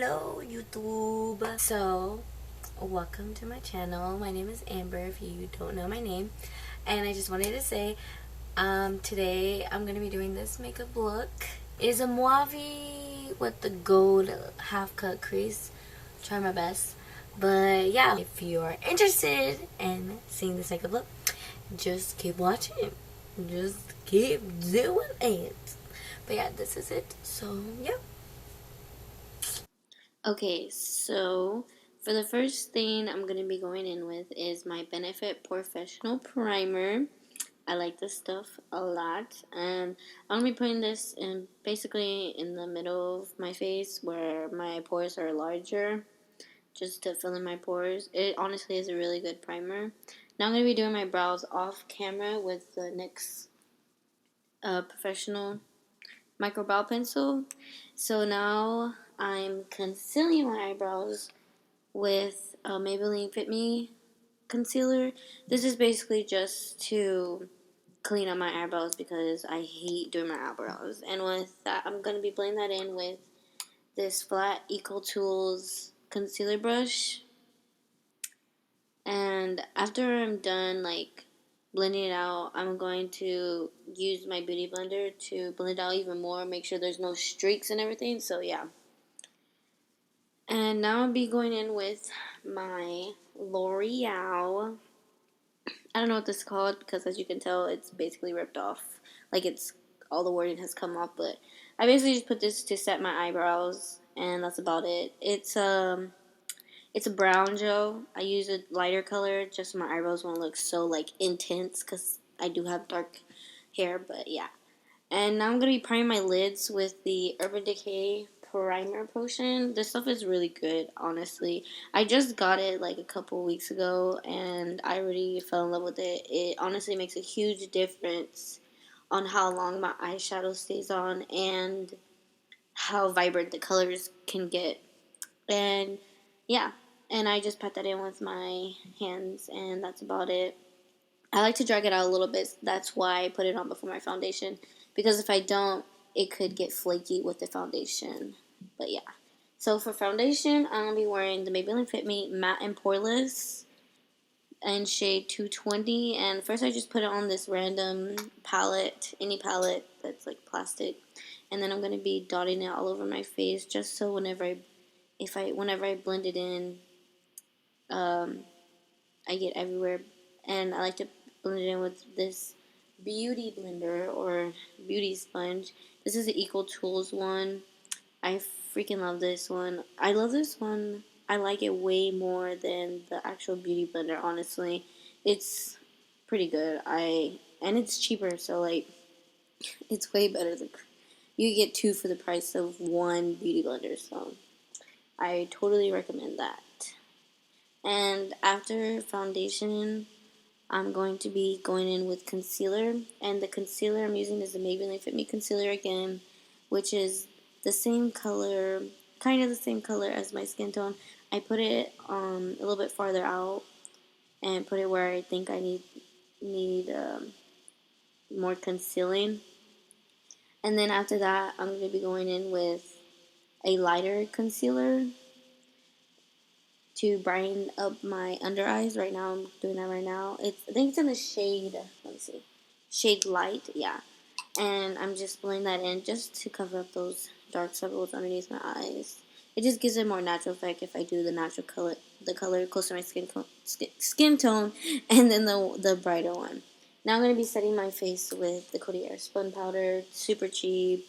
Hello YouTube. So welcome to my channel. My name is Amber if you don't know my name. And I just wanted to say today I'm gonna be doing this makeup look. It is a Mauve with the gold half cut crease. Try my best. But yeah, if you are interested in seeing this makeup look, just keep watching. Just keep doing it. But yeah, this is it. So yeah. Okay, so for the first thing I'm going to be going in with is my Benefit Professional Primer. I like this stuff a lot, and I'm going to be putting this in basically in the middle of my face where my pores are larger, just to fill in my pores. It honestly is a really good primer. Now I'm going to be doing my brows off camera with the NYX Professional Micro Brow Pencil. So now I'm concealing my eyebrows with Maybelline Fit Me concealer. This is basically just to clean up my eyebrows because I hate doing my eyebrows. And with that, I'm going to be blending that in with this flat Eco Tools concealer brush. And after I'm done like blending it out, I'm going to use my beauty blender to blend it out even more, make sure there's no streaks and everything. So yeah. And now I'll be going in with my L'Oreal. I don't know what this is called because, as you can tell, it's basically ripped off. Like it's all the wording has come off, but I basically just put this to set my eyebrows, and that's about it. It's a brown gel. I use a lighter color just so my eyebrows won't look so like intense because I do have dark hair. But yeah. And now I'm going to be priming my lids with the Urban Decay Primer Potion. This stuff is really good, honestly. I just got it like a couple weeks ago and I already fell in love with it. It honestly makes a huge difference on how long my eyeshadow stays on and how vibrant the colors can get. And yeah, and I just pat that in with my hands and that's about it. I like to drag it out a little bit. That's why I put it on before my foundation. Because if I don't, it could get flaky with the foundation. But yeah. So for foundation, I'm going to be wearing the Maybelline Fit Me Matte and Poreless in shade 220. And first I just put it on this random palette, any palette that's like plastic. And then I'm going to be dotting it all over my face just so whenever I blend it in, um, I get everywhere. And I like to blend it in with this beauty blender or beauty sponge. This is the Eco Tools one. I freaking love this one. I love this one. I like it way more than the actual beauty blender, honestly. It's pretty good. And it's cheaper, so like it's way better than you get two for the price of one beauty blender, so I totally recommend that. And after foundation, I'm going to be going in with concealer, and the concealer I'm using is the Maybelline Fit Me concealer again, which is the same color, kind of the same color as my skin tone. I put it a little bit farther out and put it where I think I need more concealing. And then after that, I'm going to be going in with a lighter concealer to brighten up my under eyes. Right now, I'm doing that right now. I think it's in the shade, let me see, shade light, yeah. And I'm just blending that in just to cover up those dark circles underneath my eyes. It just gives it a more natural effect if I do the color close to my skin tone, and then the brighter one. Now I'm going to be setting my face with the Coty Airspun powder, super cheap.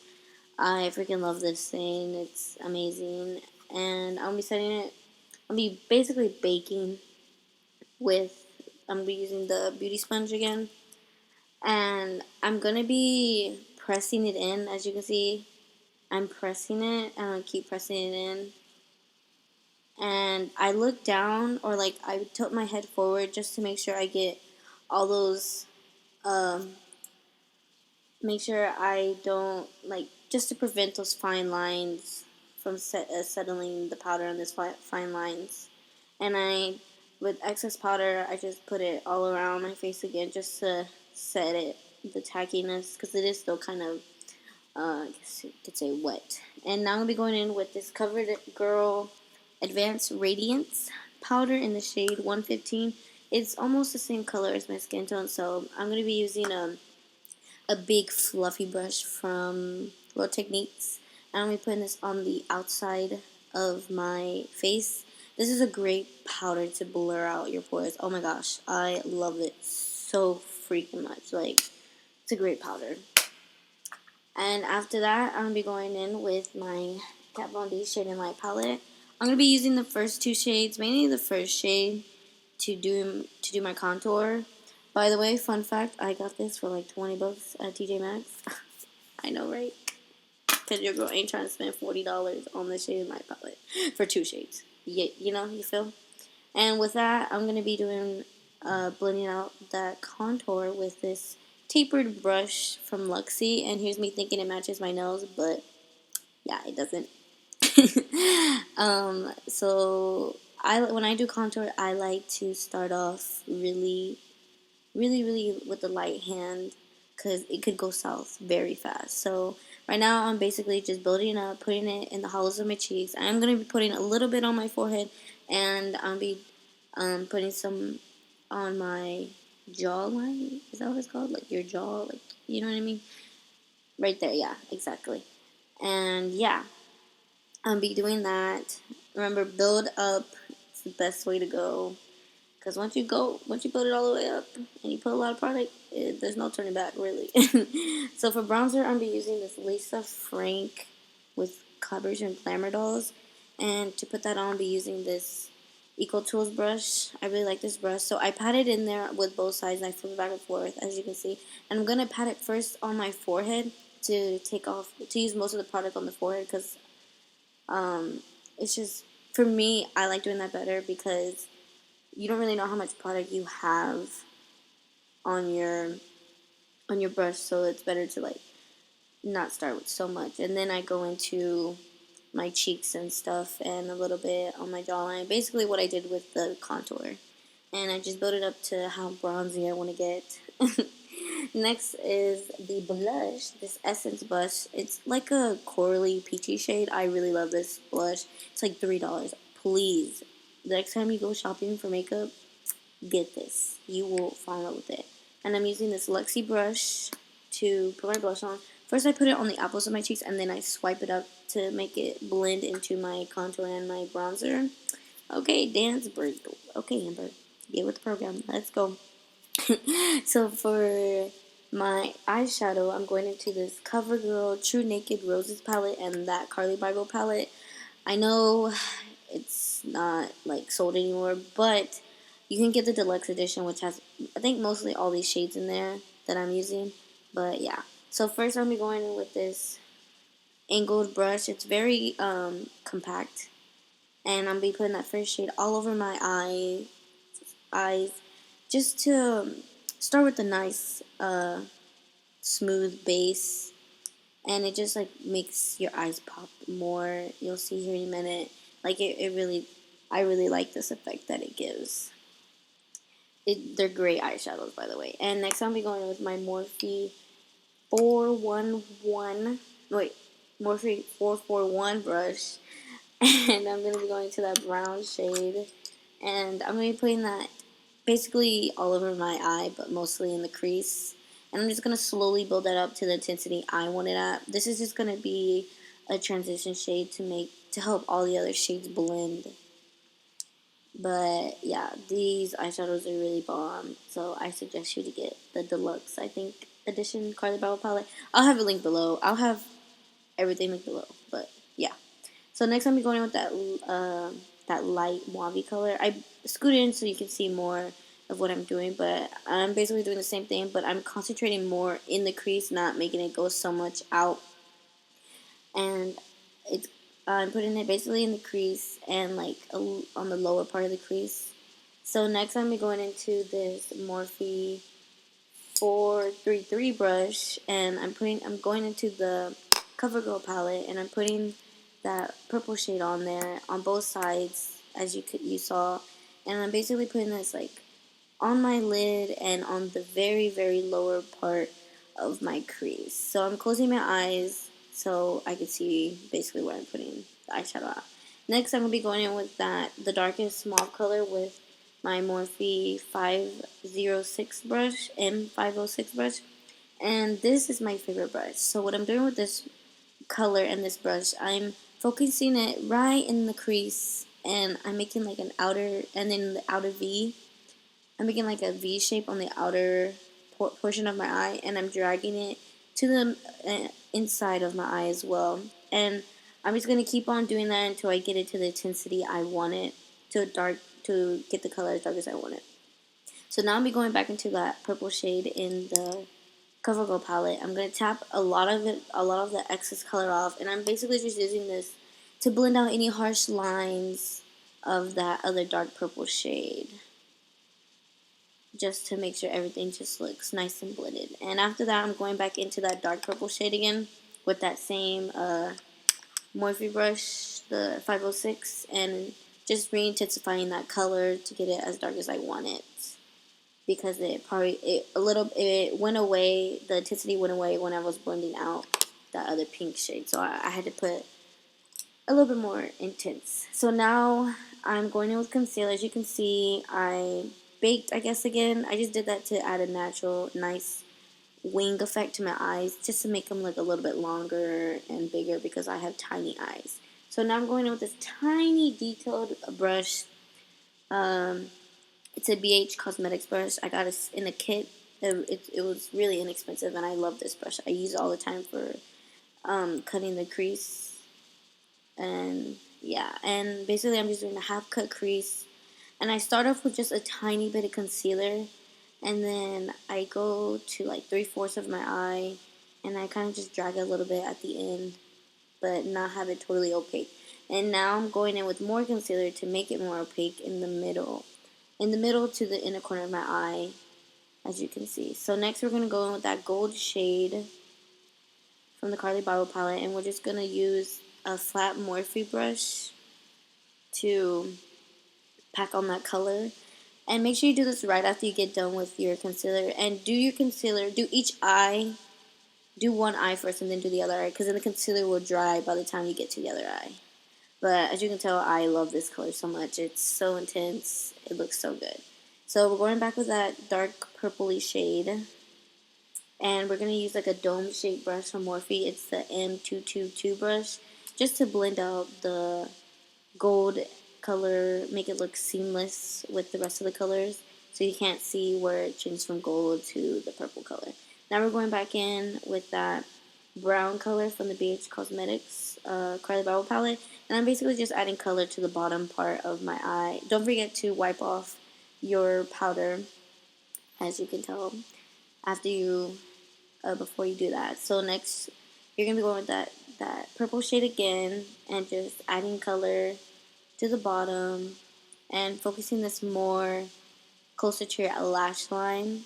I freaking love this thing. It's amazing. And I'll be setting it I'll be basically baking with, I'm gonna be using the beauty sponge again. And I'm gonna be pressing it in, as you can see. I'm pressing it, and I'll keep pressing it in. And I look down, or like I tilt my head forward just to make sure I get all those, um, make sure I don't, like, just to prevent those fine lines from settling the powder on these fine lines. And with excess powder, I just put it all around my face again just to set it, the tackiness, because it is still kind of I guess you could say wet. And now I'm going to be going in with this Covered Girl Advanced Radiance powder in the shade 115. It's almost the same color as my skin tone, so I'm going to be using a big fluffy brush from Raw Techniques. And I'm going to be putting this on the outside of my face. This is a great powder to blur out your pores. Oh my gosh, I love it so freaking much. Like, it's a great powder. And after that, I'm going to be going in with my Kat Von D Shade in Light palette. I'm going to be using the first two shades, mainly the first shade, to do my contour. By the way, fun fact, I got this for like 20 bucks at TJ Maxx. I know, right? Because your girl ain't trying to spend $40 on the Shade in Light palette for two shades. Yeah, you know, you feel? And with that, I'm going to be doing, blending out that contour with this tapered brush from Luxie. And here's me thinking it matches my nose, but yeah, it doesn't. So when I do contour, I like to start off really with the light hand because it could go south very fast. So right now I'm basically just building up, putting it in the hollows of my cheeks. I'm going to be putting a little bit on my forehead, and I'll be putting some on my jawline. Is that what it's called? Like your jaw, like, you know what I mean? Right there, yeah, exactly. And yeah, I'll be doing that. Remember, build up. It's the best way to go. Because once you build it all the way up and you put a lot of product, there's no turning back, really. So for bronzer, I'm be using this Lisa Frank with Collaboration Glamour Dolls. And to put that on, I'll be using this Eco Tools brush. I really like this brush. So I pat it in there with both sides and I flip it back and forth, as you can see. And I'm going to pat it first on my forehead to use most of the product on the forehead because it's just, for me, I like doing that better because you don't really know how much product you have on your brush, so it's better to like not start with so much. And then I go into my cheeks and stuff and a little bit on my jawline. Basically what I did with the contour. And I just build it up to how bronzy I want to get. Next is the blush, this Essence blush. It's like a corally peachy shade. I really love this blush. It's like $3. Please, the next time you go shopping for makeup, get this. You will fall in love with it. And I'm using this Luxie brush to put my blush on. First I put it on the apples of my cheeks and then I swipe it up to make it blend into my contour and my bronzer. Okay, dance break. Okay, Amber, get with the program. Let's go. So for my eyeshadow, I'm going into this CoverGirl True Naked Roses palette and that Carly Bible palette. I know it's not like sold anymore, but you can get the deluxe edition, which has, I think, mostly all these shades in there that I'm using. But yeah, so first I'm gonna be going in with this angled brush. It's very compact, and I'm gonna be putting that first shade all over my eyes, just to start with a nice smooth base, and it just like makes your eyes pop more. You'll see here in a minute. Like it really, I really like this effect that it gives. They're great eyeshadows, by the way. And next I'll be going with my Morphe 411, wait, Morphe 441 brush. And I'm going to be going to that brown shade. And I'm going to be putting that basically all over my eye, but mostly in the crease. And I'm just going to slowly build that up to the intensity I want it at. This is just going to be a transition shade to help all the other shades blend. But yeah, these eyeshadows are really bomb, so I suggest you to get the deluxe, I think, edition Carly Bauer palette. I'll have a link below. I'll have everything linked below. But yeah. So next I'm going in with that light mauve color. I scoot in so you can see more of what I'm doing, but I'm basically doing the same thing, but I'm concentrating more in the crease, not making it go so much out. And it's I'm putting it basically in the crease and like on the lower part of the crease. So next I'm going into this Morphe 433 brush, and I'm going into the CoverGirl palette, and I'm putting that purple shade on there on both sides, as you saw, and I'm basically putting this like on my lid and on the very lower part of my crease. So I'm closing my eyes so I can see basically where I'm putting the eyeshadow at. Next, I'm going to be going in with the darkest mauve color with my Morphe 506 brush, M506 brush. And this is my favorite brush. So what I'm doing with this color and this brush, I'm focusing it right in the crease, and I'm making like an outer, and then the outer V. I'm making like a V shape on the outer portion of my eye, and I'm dragging it to the inside of my eye as well. And I'm just gonna keep on doing that until I get it to the intensity I want it, to get the color as dark as I want it. So now I'm be going back into that purple shade in the CoverGirl palette. I'm gonna tap a lot of the excess color off, and I'm basically just using this to blend out any harsh lines of that other dark purple shade, just to make sure everything just looks nice and blended. And after that, I'm going back into that dark purple shade again with that same Morphe brush, the 506, and just re-intensifying that color to get it as dark as I want it. Because it went away, the intensity went away when I was blending out that other pink shade. So I had to put a little bit more intense. So now I'm going in with concealer. As you can see, I baked, I guess, again. I just did that to add a natural, nice wing effect to my eyes, just to make them look a little bit longer and bigger because I have tiny eyes. So now I'm going in with this tiny detailed brush. It's a BH Cosmetics brush. I got it in a kit. It was really inexpensive, and I love this brush. I use it all the time for cutting the crease. And yeah, and basically I'm just doing a half cut crease. And I start off with just a tiny bit of concealer, and then I go to like 3/4 of my eye, and I kind of just drag a little bit at the end, but not have it totally opaque. And now I'm going in with more concealer to make it more opaque in the middle. In the middle to the inner corner of my eye, as you can see. So next we're going to go in with that gold shade from the Carly Bottle palette, and we're just going to use a flat Morphe brush to pack on that color. And make sure you do this right after you get done with your concealer. And do your concealer, do each eye, do one eye first and then do the other eye, because then the concealer will dry by the time you get to the other eye. But as you can tell, I love this color so much. It's so intense. It looks so good. So we're going back with that dark purpley shade. And we're going to use like a dome shaped brush from Morphe. It's the M222 brush. Just to blend out the gold color, make it look seamless with the rest of the colors. So you can't see where it changes from gold to the purple color. Now we're going back in with that brown color from the BH Cosmetics Carly Bottle palette. And I'm basically just adding color to the bottom part of my eye. Don't forget to wipe off your powder, as you can tell, after you, before you do that. So next, you're going to be going with that purple shade again, and just adding color to the bottom, and focusing this more closer to your lash line.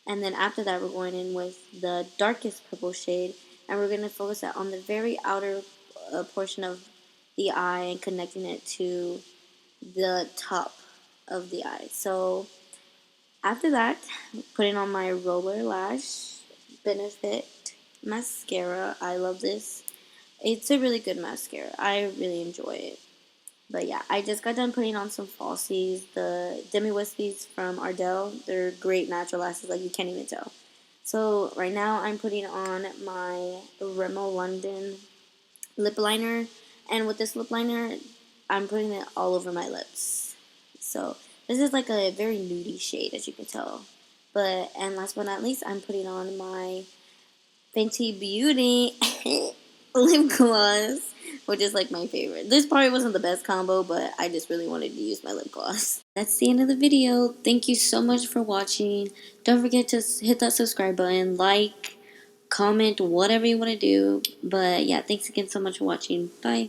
And then after that, we're going in with the darkest purple shade, and we're going to focus that on the very outer portion of the eye and connecting it to the top of the eye. So after that, putting on my Roller Lash Benefit mascara. I love this. It's a really good mascara. I really enjoy it. But yeah, I just got done putting on some falsies, the Demi Wispies from Ardell. They're great natural lashes, like you can't even tell. So right now I'm putting on my Rimmel London lip liner, and with this lip liner, I'm putting it all over my lips. So this is like a very nudie shade, as you can tell. And last but not least, I'm putting on my Fenty Beauty lip gloss, which is like my favorite. This probably wasn't the best combo, but I just really wanted to use my lip gloss. That's the end of the video. Thank you so much for watching. Don't forget to hit that subscribe button, like, comment, whatever you want to do. But yeah, thanks again so much for watching. Bye.